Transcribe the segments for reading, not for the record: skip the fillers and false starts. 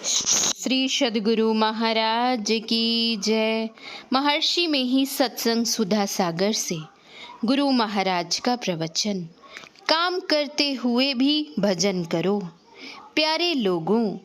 श्री सद्गुरु महाराज की जय। महर्षि में ही सत्संग सुधा सागर से गुरु महाराज का प्रवचन। काम करते हुए भी भजन करो। प्यारे लोगों,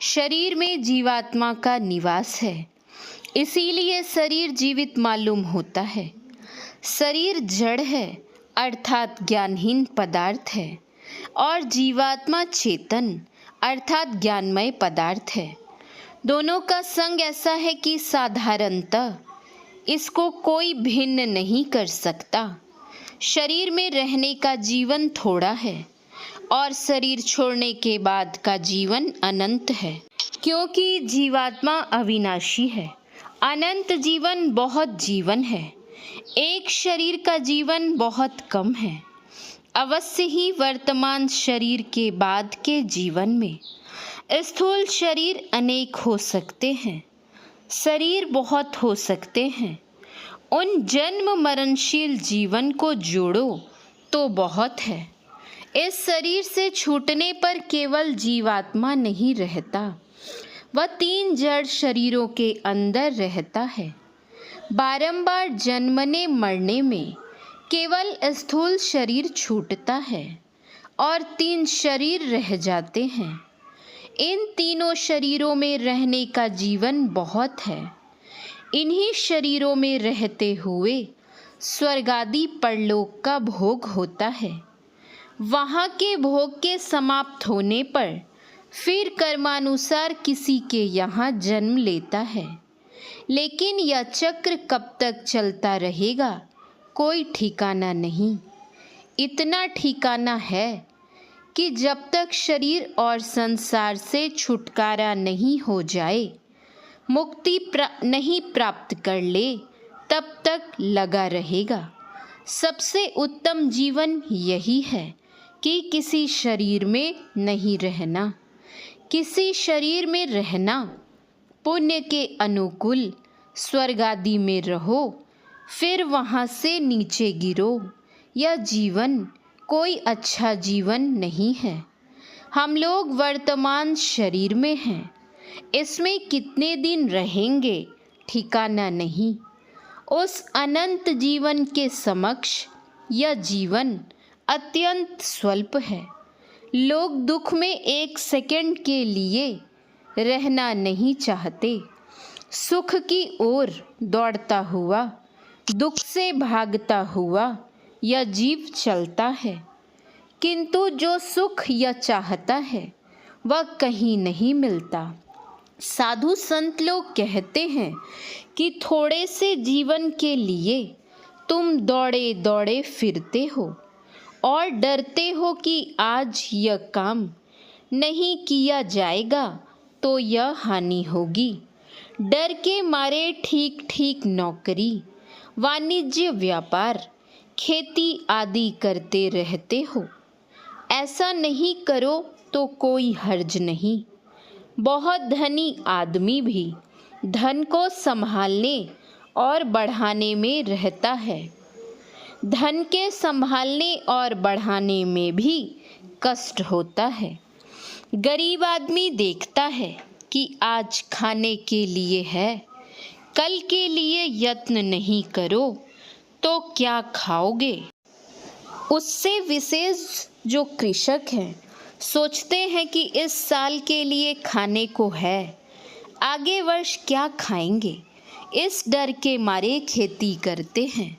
शरीर में जीवात्मा का निवास है, इसीलिए शरीर जीवित मालूम होता है। शरीर जड़ है अर्थात ज्ञानहीन पदार्थ है और जीवात्मा चेतन अर्थात ज्ञानमय पदार्थ है। दोनों का संग ऐसा है कि साधारणतः इसको कोई भिन्न नहीं कर सकता। शरीर में रहने का जीवन थोड़ा है और शरीर छोड़ने के बाद का जीवन अनंत है, क्योंकि जीवात्मा अविनाशी है। अनंत जीवन बहुत जीवन है, एक शरीर का जीवन बहुत कम है। अवश्य ही वर्तमान शरीर के बाद के जीवन में स्थूल शरीर अनेक हो सकते हैं, शरीर बहुत हो सकते हैं। उन जन्म मरणशील जीवन को जोड़ो तो बहुत है। इस शरीर से छूटने पर केवल जीवात्मा नहीं रहता, वह तीन जड़ शरीरों के अंदर रहता है। बारंबार जन्मने मरने में केवल स्थूल शरीर छूटता है और तीन शरीर रह जाते हैं। इन तीनों शरीरों में रहने का जीवन बहुत है। इन्हीं शरीरों में रहते हुए स्वर्गादि परलोक का भोग होता है। वहाँ के भोग के समाप्त होने पर फिर कर्मानुसार किसी के यहाँ जन्म लेता है, लेकिन यह चक्र कब तक चलता रहेगा कोई ठिकाना नहीं। इतना ठिकाना है कि जब तक शरीर और संसार से छुटकारा नहीं हो जाए, मुक्ति नहीं प्राप्त कर ले, तब तक लगा रहेगा। सबसे उत्तम जीवन यही है कि किसी शरीर में नहीं रहना। किसी शरीर में रहना पुण्य के अनुकूल स्वर्ग आदि में रहो, फिर वहाँ से नीचे गिरो। यह जीवन कोई अच्छा जीवन नहीं है। हम लोग वर्तमान शरीर में हैं, इसमें कितने दिन रहेंगे ठिकाना नहीं। उस अनंत जीवन के समक्ष यह जीवन अत्यंत स्वल्प है। लोग दुख में एक सेकंड के लिए रहना नहीं चाहते। सुख की ओर दौड़ता हुआ, दुख से भागता हुआ यह जीव चलता है, किंतु जो सुख यह चाहता है वह कहीं नहीं मिलता। साधु संत लोग कहते हैं कि थोड़े से जीवन के लिए तुम दौड़े दौड़े फिरते हो और डरते हो कि आज यह काम नहीं किया जाएगा तो यह हानि होगी। डर के मारे ठीक ठीक नौकरी, वाणिज्य, व्यापार, खेती आदि करते रहते हो। ऐसा नहीं करो तो कोई हर्ज नहीं। बहुत धनी आदमी भी धन को संभालने और बढ़ाने में रहता है। धन के संभालने और बढ़ाने में भी कष्ट होता है। गरीब आदमी देखता है कि आज खाने के लिए है, कल के लिए यत्न नहीं करो तो क्या खाओगे। उससे विशेष जो कृषक हैं, सोचते हैं कि इस साल के लिए खाने को है, आगे वर्ष क्या खाएंगे, इस डर के मारे खेती करते हैं।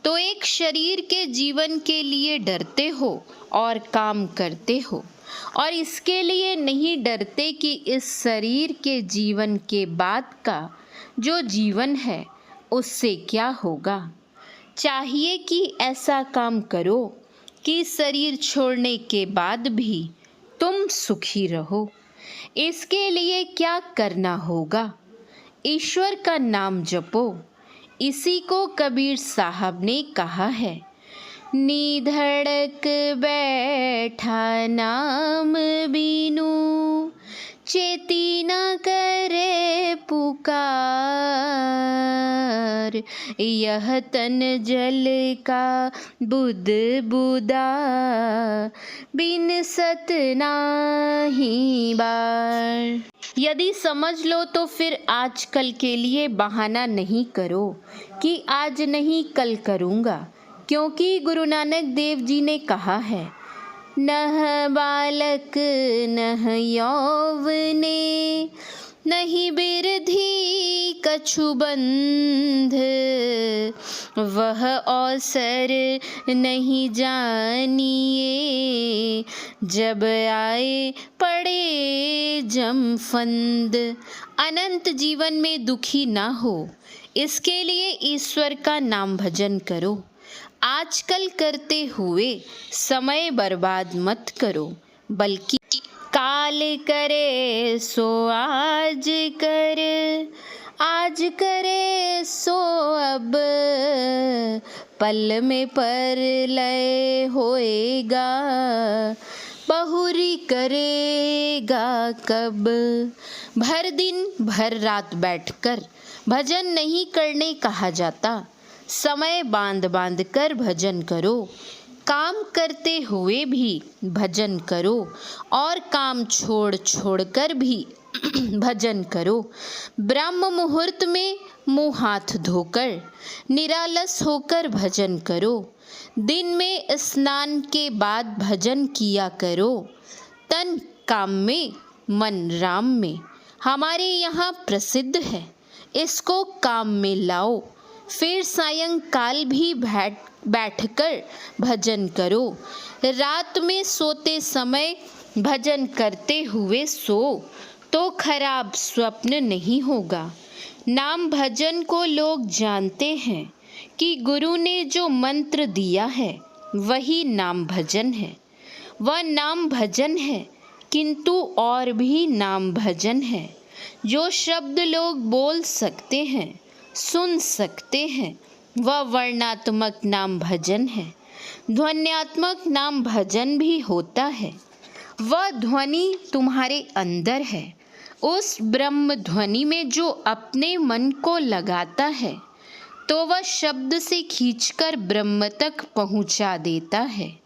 तो एक शरीर के जीवन के लिए डरते हो और काम करते हो, और इसके लिए नहीं डरते कि इस शरीर के जीवन के बाद का जो जीवन है उससे क्या होगा। चाहिए कि ऐसा काम करो कि शरीर छोड़ने के बाद भी तुम सुखी रहो। इसके लिए क्या करना होगा? ईश्वर का नाम जपो। इसी को कबीर साहब ने कहा है, निधड़क बैठा नाम बीनू, चेती न करे पुकार। यह तन जल का बुद बुदा, बिन सत नाही बार। यदि समझ लो तो फिर आज कल के लिए बहाना नहीं करो कि आज नहीं कल करूँगा, क्योंकि गुरु नानक देव जी ने कहा है, नह बालक नह यौवने नहीं बिरधि कछु बंध, वह अवसर नहीं जानिए जब आए पड़े जमफंद। अनंत जीवन में दुखी ना हो, इसके लिए ईश्वर का नाम भजन करो। आजकल करते हुए समय बर्बाद मत करो, बल्कि काल करे सो आज कर, आज करे सो अब, पल में परलय होएगा, बहुरी करेगा कब। भर दिन भर रात बैठकर भजन नहीं करने कहा जाता, समय बांध बांध कर भजन करो। काम करते हुए भी भजन करो और काम छोड़ छोड़ कर भी भजन करो। ब्रह्म मुहूर्त में मुंह हाथ धोकर निरालस होकर भजन करो। दिन में स्नान के बाद भजन किया करो। तन काम में मन राम में हमारे यहाँ प्रसिद्ध है, इसको काम में लाओ। फिर सायंकाल भी बैठकर भजन करो। रात में सोते समय भजन करते हुए सो तो खराब स्वप्न नहीं होगा। नाम भजन को लोग जानते हैं कि गुरु ने जो मंत्र दिया है वही नाम भजन है। वह नाम भजन है, किंतु और भी नाम भजन है। जो शब्द लोग बोल सकते हैं, सुन सकते हैं, वह वर्णात्मक नाम भजन है। ध्वन्यात्मक नाम भजन भी होता है। वह ध्वनि तुम्हारे अंदर है। उस ब्रह्म ध्वनि में जो अपने मन को लगाता है तो वह शब्द से खींचकर ब्रह्म तक पहुंचा देता है।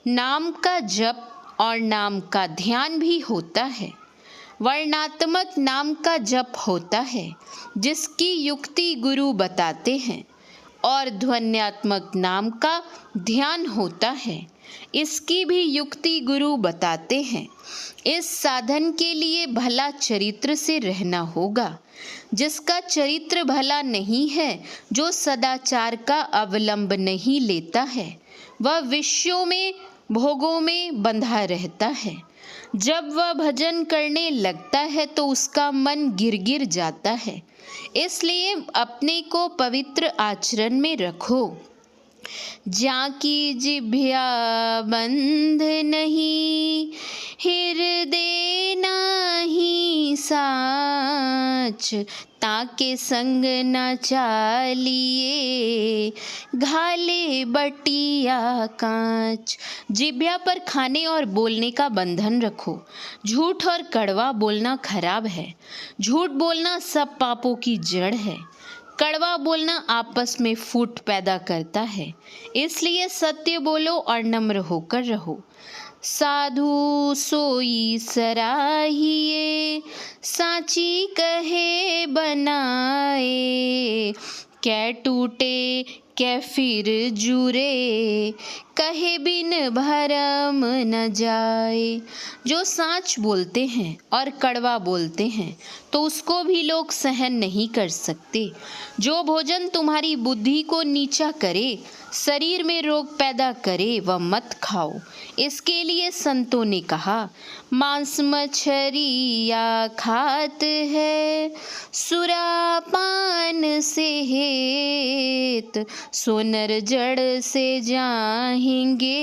नाम का जप और नाम का ध्यान भी होता है। वर्णात्मक नाम का जप होता है जिसकी युक्ति गुरु बताते हैं, और ध्वन्यात्मक नाम का ध्यान होता है, इसकी भी युक्ति गुरु बताते हैं। इस साधन के लिए भला चरित्र से रहना होगा। जिसका चरित्र भला नहीं है, जो सदाचार का अवलंब नहीं लेता है, वह विषयों में भोगों में बंधा रहता है। जब वह भजन करने लगता है तो उसका मन गिर जाता है। इसलिए अपने को पवित्र आचरण में रखो। जाकी जिभ्या बंध नहीं, हृदय नाही साच, ताके संग न चालिए, घाले बटिया कांच। जिभ्या पर खाने और बोलने का बंधन रखो। झूठ और कड़वा बोलना खराब है। झूठ बोलना सब पापों की जड़ है। कड़वा बोलना आपस में फूट पैदा करता है। इसलिए सत्य बोलो और नम्र होकर रहो। साधु सोई सराहिए, साची कहे बनाए, कै टूटे कै फिर जुरे, कहे बिन भरम न जाए। जो साच बोलते हैं और कड़वा बोलते हैं तो उसको भी लोग सहन नहीं कर सकते। जो भोजन तुम्हारी बुद्धि को नीचा करे, शरीर में रोग पैदा करे, वह मत खाओ। इसके लिए संतों ने कहा, मांस मछरिया खात है, सुरापान से हेत, सोनर जड़ से जाएंगे,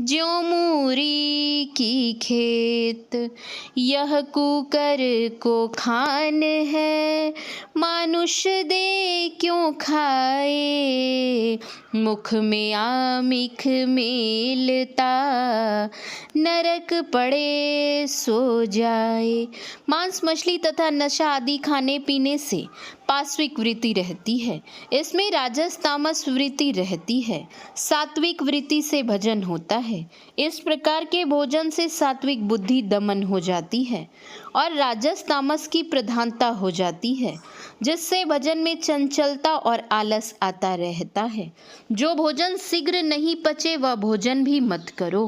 ज्यों मूरी की खेत। यह कुकर को खान है, मानुष दे क्यों खाए, मुख में आमिख मेलता, नरक पड़े सो जाए। मांस मछली तथा नशा आदि खाने पीने से पाश्विक वृत्ति रहती है। इसमें राजस तामस वृत्ति रहती है। सात्विक वृत्ति से भजन होता है। इस प्रकार के भोजन से सात्विक बुद्धि दमन हो जाती है और राजस तामस की प्रधानता हो जाती है, जिससे भजन में चंचलता और आलस आता रहता है। जो भोजन शीघ्र नहीं पचे वह भोजन भी मत करो,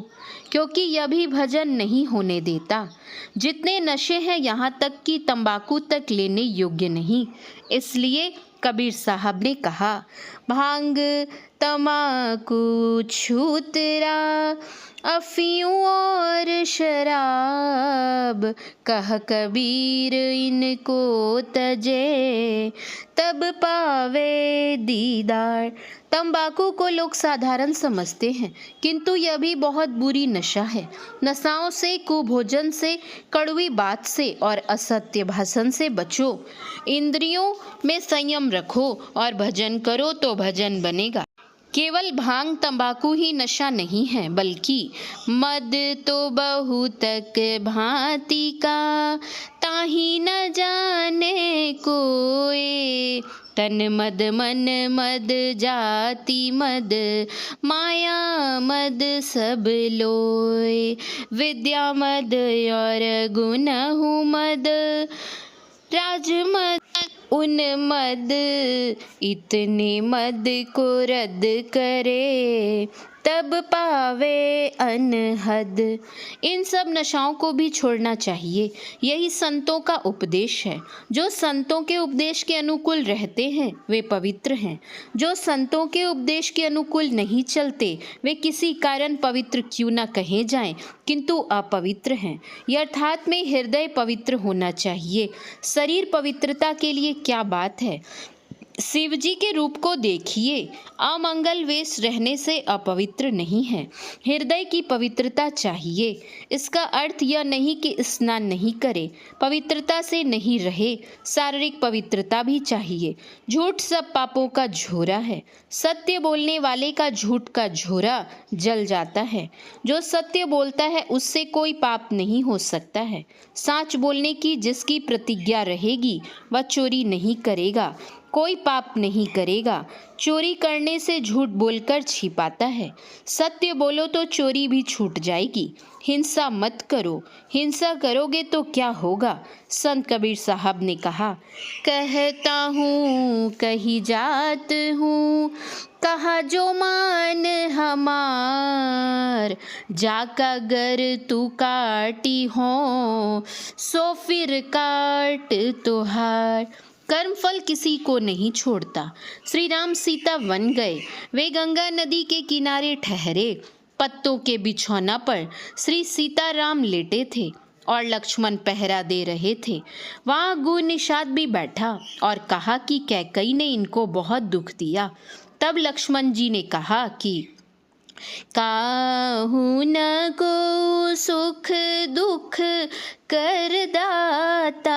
क्योंकि यह भी भजन नहीं होने देता। जितने नशे हैं यहाँ तक कि तंबाकू तक लेने योग्य नहीं। इसलिए कबीर साहब ने कहा, भांग तमाकू छूतरा अफीम और शराब, कह कबीर इनको तजे तब पावे दीदार। तंबाकू को लोग साधारण समझते हैं, किंतु यह भी बहुत बुरी नशा है। नशाओं से, कुभोजन से, कड़वी बात से और असत्य भाषण से बचो। इंद्रियों में संयम रखो और भजन करो तो भजन बनेगा। केवल भांग तंबाकू ही नशा नहीं है, बल्कि मद तो बहुतक भांति का, ताही न जाने कोई। तन मद मन मद जाति मद, माया मद सब लोय। विद्या मद और गुणहु मद, राजमद उन्मद। इतने मद को रद्द करे तब पावे अनहद। इन सब नशाओं को भी छोड़ना चाहिए। यही संतों का उपदेश है। जो संतों के उपदेश के अनुकूल रहते हैं वे पवित्र हैं। जो संतों के उपदेश के अनुकूल नहीं चलते वे किसी कारण पवित्र क्यों न कहे जाएं, किंतु अपवित्र हैं। यथार्थ में हृदय पवित्र होना चाहिए। शरीर पवित्रता के लिए क्या बात है। शिव जी के रूप को देखिए, अमंगल वेश रहने से अपवित्र नहीं है। हृदय की पवित्रता चाहिए। इसका अर्थ यह नहीं कि स्नान नहीं करे, पवित्रता से नहीं रहे। शारीरिक पवित्रता भी चाहिए। झूठ सब पापों का झोरा है। सत्य बोलने वाले का झूठ का झोरा जल जाता है। जो सत्य बोलता है उससे कोई पाप नहीं हो सकता है। सच बोलने की जिसकी प्रतिज्ञा रहेगी वह चोरी नहीं करेगा, कोई पाप नहीं करेगा। चोरी करने से झूठ बोलकर छिपाता है। सत्य बोलो तो चोरी भी छूट जाएगी। हिंसा मत करो, हिंसा करोगे तो क्या होगा। संत कबीर साहब ने कहा, कहता हूँ कही जात हूँ, कहा जो मान हमार। जाका गर तू काटी हो, सो फिर काट तुहार। कर्मफल किसी को नहीं छोड़ता। श्री राम सीता वन गए। वे गंगा नदी के किनारे ठहरे। पत्तों के बिछौना पर श्री सीताराम लेटे थे और लक्ष्मण पहरा दे रहे थे। वहाँ गु निषाद भी बैठा और कहा कि कैकई ने इनको बहुत दुख दिया। तब लक्ष्मण जी ने कहा कि काहू न को सुख दुख कर दाता,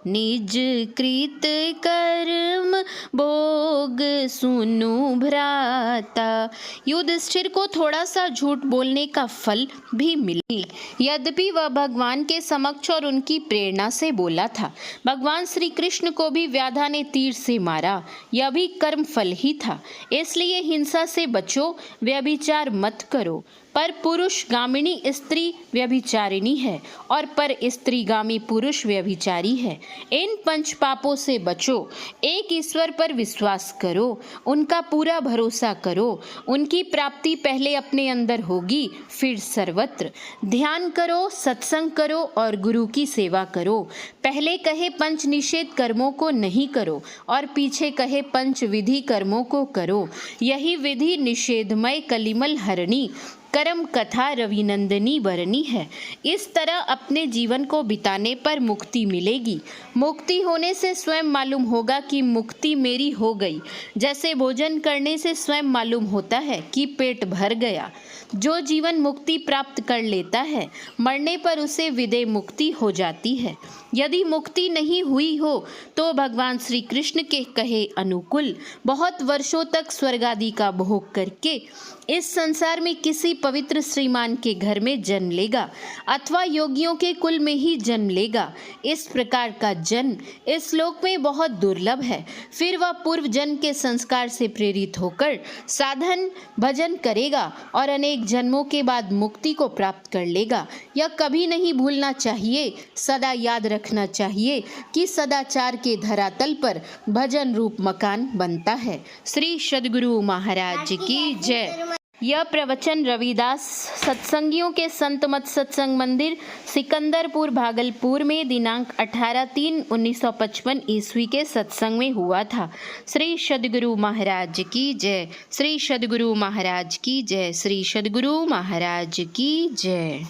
निज कृत कर्म भोग सुनु भ्राता। युधिष्ठिर को थोड़ा सा झूठ बोलने का फल भी मिला, यद्यपि वह भगवान के समक्ष और उनकी प्रेरणा से बोला था। भगवान श्री कृष्ण को भी व्याधा ने तीर से मारा, यह भी कर्म फल ही था। इसलिए हिंसा से बचो, व्यभिचार मत करो। पर पुरुष गामिनी स्त्री व्यभिचारिणी है और पर स्त्रीगामी पुरुष व्यभिचारी है। इन पंच पापों से बचो। एक ईश्वर पर विश्वास करो, उनका पूरा भरोसा करो। उनकी प्राप्ति पहले अपने अंदर होगी, फिर सर्वत्र। ध्यान करो, सत्संग करो और गुरु की सेवा करो। पहले कहे पंच निषेध कर्मों को नहीं करो और पीछे कहे पंच विधि कर्मों को करो। यही विधि निषेधमय कलिमल हरणी कर्म कथा रविनंदनी बरनी है। इस तरह अपने जीवन को बिताने पर मुक्ति मिलेगी। मुक्ति होने से स्वयं मालूम होगा कि मुक्ति मेरी हो गई, जैसे भोजन करने से स्वयं मालूम होता है कि पेट भर गया। जो जीवन मुक्ति प्राप्त कर लेता है, मरने पर उसे विदेह मुक्ति हो जाती है। यदि मुक्ति नहीं हुई हो तो भगवान श्री कृष्ण के कहे अनुकूल बहुत वर्षों तक स्वर्ग आदि का भोग करके इस संसार में किसी पवित्र श्रीमान के घर में जन्म लेगा अथवा योगियों के कुल में ही जन्म लेगा। इस प्रकार का जन्म इस लोक में बहुत दुर्लभ है। फिर वह पूर्व जन्म के संस्कार से प्रेरित होकर साधन भजन करेगा और अनेक जन्मों के बाद मुक्ति को प्राप्त कर लेगा। यह कभी नहीं भूलना चाहिए, सदा याद रखना चाहिए कि सदाचार के धरातल पर भजन रूप मकान बनता है। श्री सद्गुरु महाराज की जय। यह प्रवचन रविदास सत्संगियों के संत मत सत्संग मंदिर सिकंदरपुर भागलपुर में दिनांक 18/3/1955 ईस्वी के सत्संग में हुआ था। श्री सद्गुरु महाराज की जय। श्री सद्गुरु महाराज की जय। श्री सद्गुरु महाराज की जय।